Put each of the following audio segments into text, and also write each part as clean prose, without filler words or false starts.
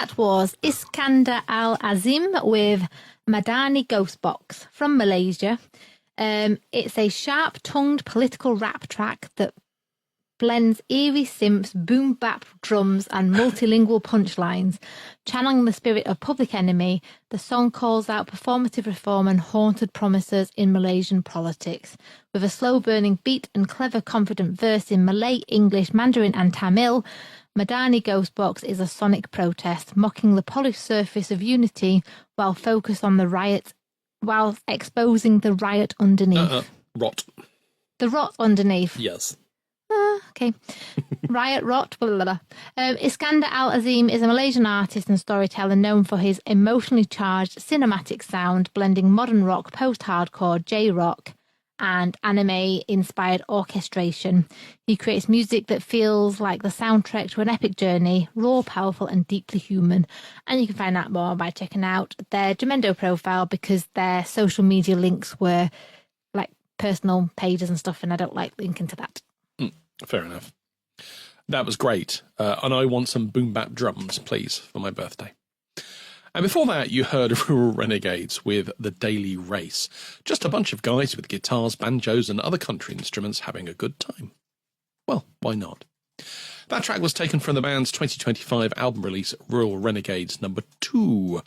that was Iskandar Al-Azim with Madani Ghostbox from Malaysia. It's a sharp-tongued political rap track that blends eerie synths, boom-bap drums and multilingual punchlines. Channeling the spirit of Public Enemy, the song calls out performative reform and haunted promises in Malaysian politics. With a slow-burning beat and clever, confident verse in Malay, English, Mandarin and Tamil, Madani Ghostbox is a sonic protest, mocking the polished surface of unity while focused on the riot, while exposing the riot underneath. Rot. The rot underneath. Yes. Okay. Riot Rot. Blah, blah, blah. Iskandar Al-Azim is a Malaysian artist and storyteller known for his emotionally charged cinematic sound, blending modern rock, post-hardcore, J-rock, and anime-inspired orchestration. He creates music that feels like the soundtrack to an epic journey, raw, powerful, and deeply human. And you can find out more by checking out their Jamendo profile, because their social media links were like personal pages and stuff, and I don't like linking to that. Fair enough. That was great. And I want some boom bap drums, please, for my birthday. And before that, you heard Rural Renegades with The Daily Race. Just a bunch of guys with guitars, banjos, and other country instruments having a good time. Well, why not? That track was taken from the band's 2025 album release, Rural Renegades No. 2.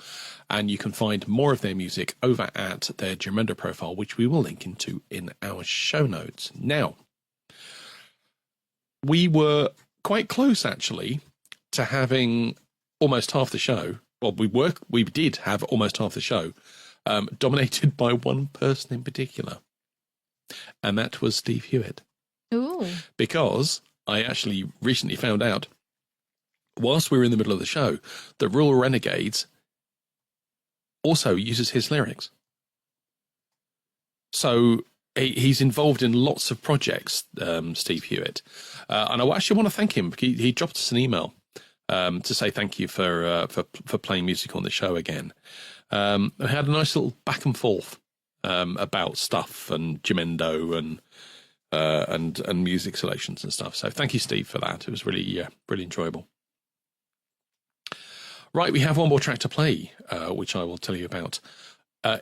And you can find more of their music over at their Jamendo profile, which we will link into in our show notes. Now, we were quite close, actually, to having almost half the show. Well, we did have almost half the show dominated by one person in particular, and that was Steve Hewitt. Ooh. Because I actually recently found out, whilst we were in the middle of the show, that Rural Renegades also uses his lyrics. So he's involved in lots of projects, Steve Hewitt. And I actually want to thank him. He dropped us an email to say thank you for playing music on the show again. I had a nice little back and forth about stuff and Jamendo and music selections and stuff. So thank you, Steve, for that. It was really really enjoyable. Right, we have one more track to play, which I will tell you about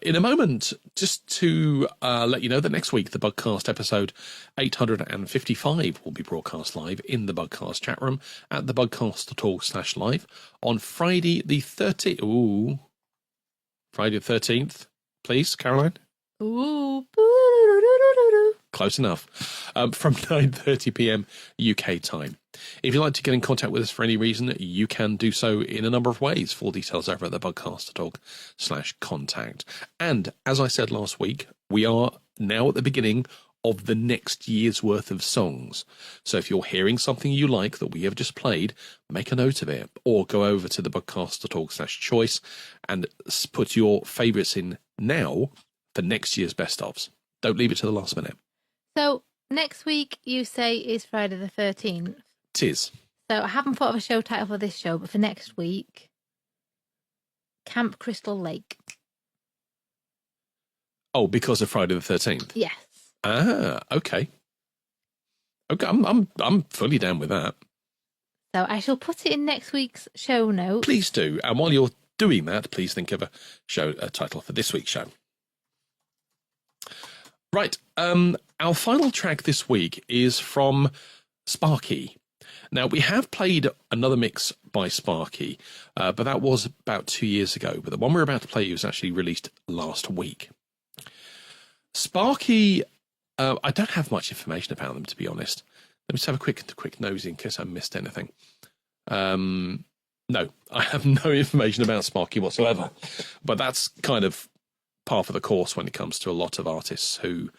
in a moment. Just to let you know that next week, the Bugcast episode 855 will be broadcast live in the Bugcast chat room at thebugcast.org/live on Friday the 30th. Ooh, Friday the 13th, please, Caroline. Ooh. Close enough. From 9:30 p.m. UK time. If you'd like to get in contact with us for any reason, you can do so in a number of ways. Full details over at thebugcast.org/contact. And as I said last week, we are now at the beginning of the next year's worth of songs. So if you're hearing something you like that we have just played, make a note of it, or go over to thebugcast.org/choice and put your favourites in now for next year's best ofs. Don't leave it to the last minute. So next week, you say, is Friday the 13th. Tis. So I haven't thought of a show title for this show, but for next week, Camp Crystal Lake. Oh, because of Friday the 13th? Yes. Ah, okay. Okay, I'm fully down with that. So I shall put it in next week's show notes. Please do. And while you're doing that, please think of a title for this week's show. Right. Our final track this week is from Sparky. Now, we have played another mix by Sparky, but that was about 2 years ago. But the one we're about to play was actually released last week. Sparky, I don't have much information about them, to be honest. Let me just have a quick nosy in case I missed anything. No, I have no information about Sparky whatsoever. But that's kind of par for the course when it comes to a lot of artists who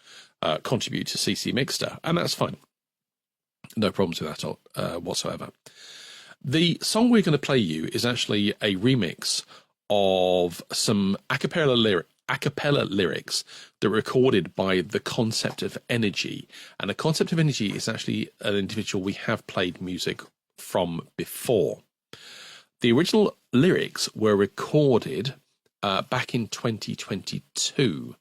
contribute to CC Mixter, and that's fine. No problems with that whatsoever. The song we're going to play you is actually a remix of some a cappella lyrics that were recorded by The Concept of Energy. And The Concept of Energy is actually an individual we have played music from before. The original lyrics were recorded back in 2022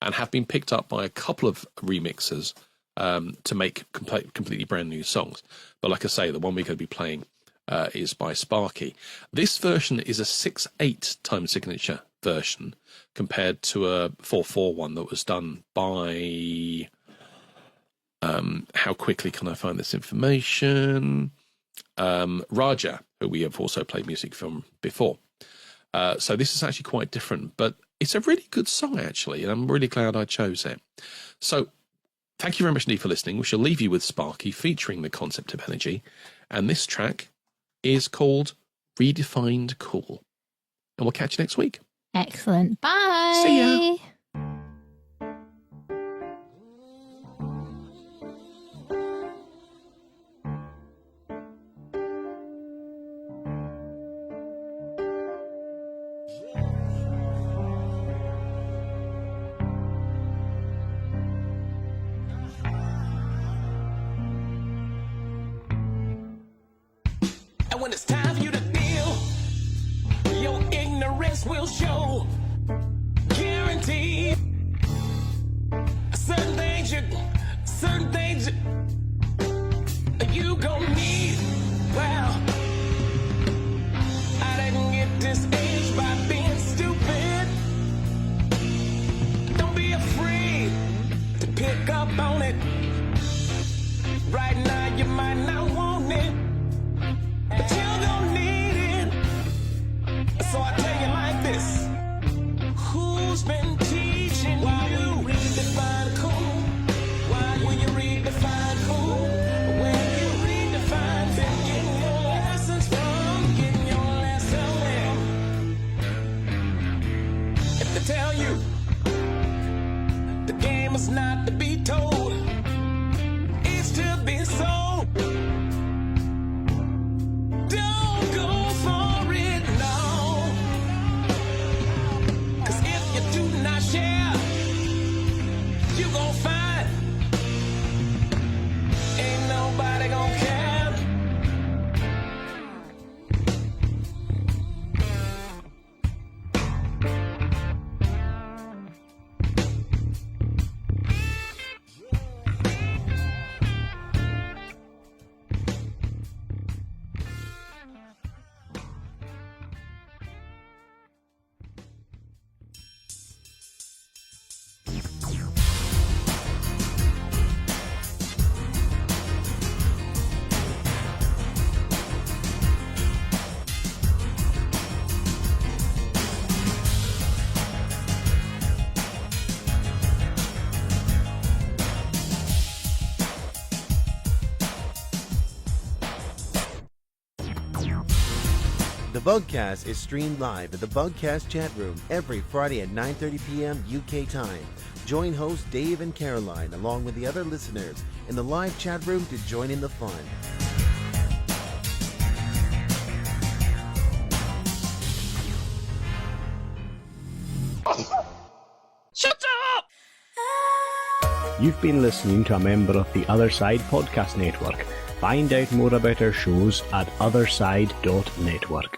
and have been picked up by a couple of remixers to make completely brand new songs. But like I say, the one we're going to be playing is by Sparky. This version is a 6/8 time signature version compared to a 4/4 one that was done by... how quickly can I find this information? Raja, who we have also played music from before. So this is actually quite different, but it's a really good song, actually, and I'm really glad I chose it. So thank you very much indeed for listening. We shall leave you with Sparky featuring the concept of energy, and this track is called Redefined Cool. And we'll catch you next week. Excellent. Bye. See ya. When it's time for you to deal, your ignorance will show. Guaranteed. Certain things you gon' need. Well, I didn't get this age by being stupid. Don't be afraid to pick up on it. Right now you might not want it, but you gon' need it. So I tell you like this: who's been teaching you redefine cool? Why will you redefine cool? When you redefine, then getting your lessons from getting your lesson there. If they tell you the game is not to be told, it's to be sold. Don't go for it, no. 'Cause if you do not share, you gon' find ain't nobody gon' care. The Bugcast is streamed live at the Bugcast chat room every Friday at 9:30 p.m. UK time. Join hosts Dave and Caroline along with the other listeners in the live chat room to join in the fun. Shut up! You've been listening to a member of the Other Side Podcast Network. Find out more about our shows at otherside.network.